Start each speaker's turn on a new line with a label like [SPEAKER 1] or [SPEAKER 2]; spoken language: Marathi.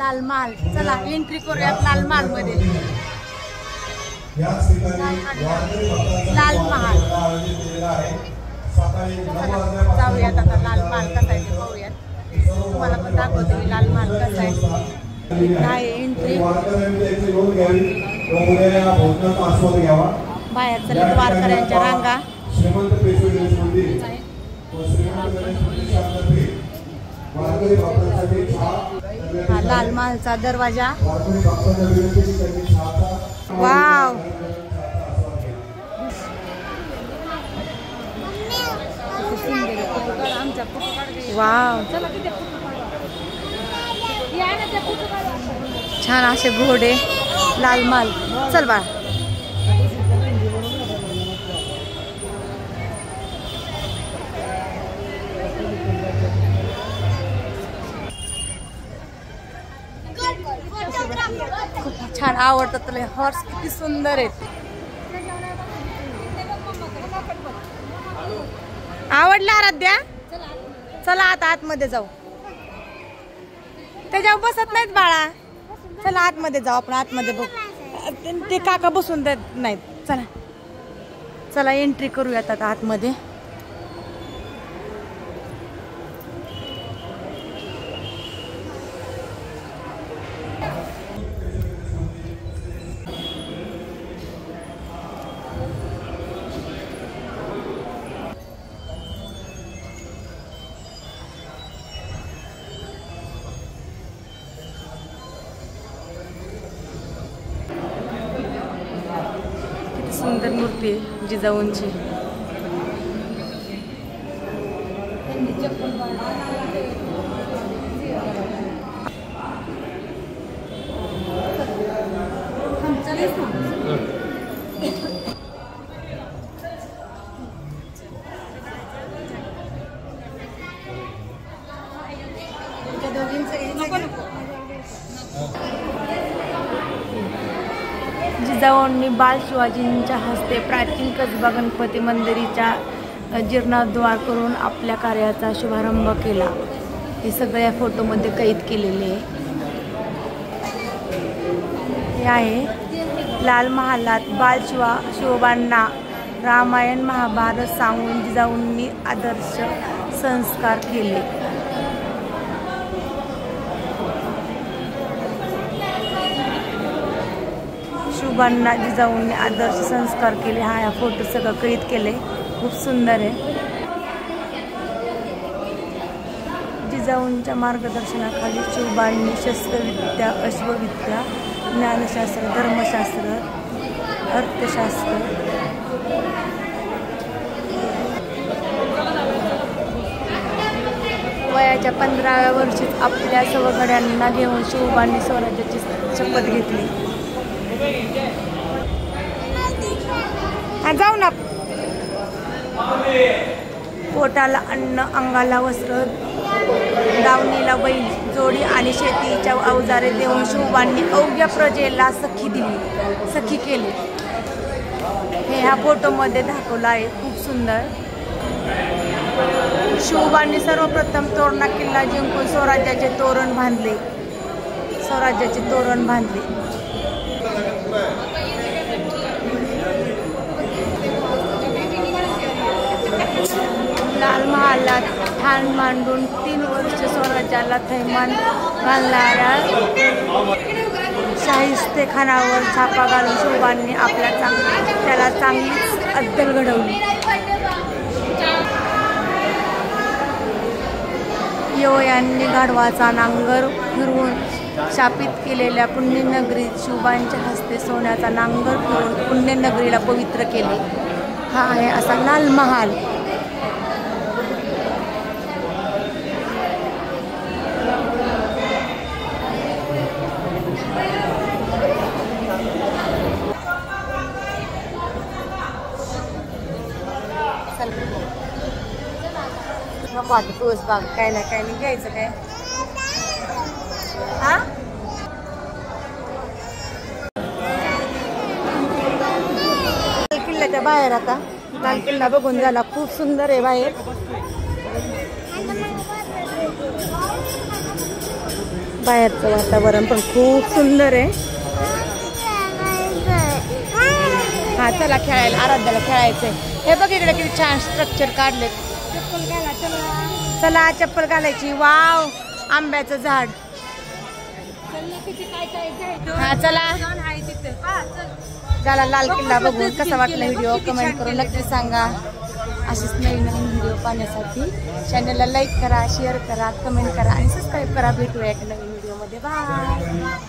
[SPEAKER 1] लाल महाल. चला एंट्री करूयात लाल महाल मध्ये. लाल महाल जाऊयात आता. लाल महाल कसा आहे ते पाहूयात. तुम्हाला पण दाखवते मी लाल महाल कसा आहे. एंट्री बाहेर चला वारकऱ्यांच्या रांगा. हा लाल महालचा दरवाजा. वाव वाव छान असे घोडे. लाल महाल. चल बाळा. खूप छान आवडतात तुला हॉर्स. किती सुंदर आहेत. आवडलं आराध्या. चला आता आतमध्ये जाऊ. त्याच्यावर बसत नाहीत बाळा. चला आतमध्ये जाऊ आपण. आतमध्ये बघ ते काका बसून देत नाहीत. चला चला एंट्री करूयात आता आतमध्ये. सुंदर मूर्ती आहे जिजाऊंची. जिजाऊंनी बाल शिवाजींच्या हस्ते प्राचीन कसबा गणपती मंदिराच्या जीर्णोद्धार करून आपल्या कार्याचा शुभारंभ केला. हे सगळ्या फोटोमध्ये कैद केलेले हे आहे. लाल महालात बाल शिवबांना रामायण महाभारत सांगून जिजाऊंनी आदर्श संस्कार केले. शिवबांना जिजाऊंनी आदर्श संस्कार केले. हा फोटो सगळं कैद केले. खूप सुंदर आहे. जिजाऊंच्या मार्गदर्शनाखाली शिवबांनी शस्त्रविद्या, अश्वविद्या, ज्ञानशास्त्र, धर्मशास्त्र, अर्थशास्त्र, वयाच्या 15व्या वर्षीच आपल्या सवघड्यांना घेऊन शिवबांनी स्वराज्याची शपथ घेतली. जाऊ ना. पोटाला अन्न, अंगाला वस्त्र, दावणीला बैल जोडी आणि शेतीच्या अवजारे देऊन शिवबांनी अवघ्या प्रजेला सखी केली. हे ह्या फोटोमध्ये दाखवलं आहे. खूप सुंदर. शिवबांनी सर्वप्रथम तोरणा किल्ला जिंकून स्वराज्याचे तोरण बांधले. लाल महालात ठाण मांडून 3 वर्ष स्वराज्याला थैमान घालणाऱ्या शाहिस्तेखानावर छापा घालून शिवबांनी त्याला चांगलीच अद्दल घडवली. यांनी गाढवाचा नांगर फिरवून शापित केलेल्या पुण्यनगरीत शिवबांच्या हस्ते सोन्याचा नांगर फिरवून पुण्यनगरीला पवित्र केले. हा आहे असा लाल महाल. नको आता तूच बाग. काय ना काय नाही घ्यायचं काय. हा लाल किल्ल्याच्या बाहेर आता. लाल किल्ला बघून झाला. खूप सुंदर आहे बाहेर. बाहेरचं वातावरण पण खूप सुंदर आहे. हा चला खेळायला, आराध्याला खेळायचंय. हे बघ इकडे किती छान स्ट्रक्चर काढले. चला चप्पल घालायची. वाव, आंब्याचं झाड. हा चला. झाला लाल किल्ला बघून कसा वाटला व्हिडिओ कमेंट करून नक्की सांगा. असेच नवीन नवीन व्हिडिओ पाहण्यासाठी चॅनलला लाईक करा, शेअर करा, कमेंट करा आणि सबस्क्राईब करा. भेटूया एका नवीन व्हिडिओमध्ये. बाय.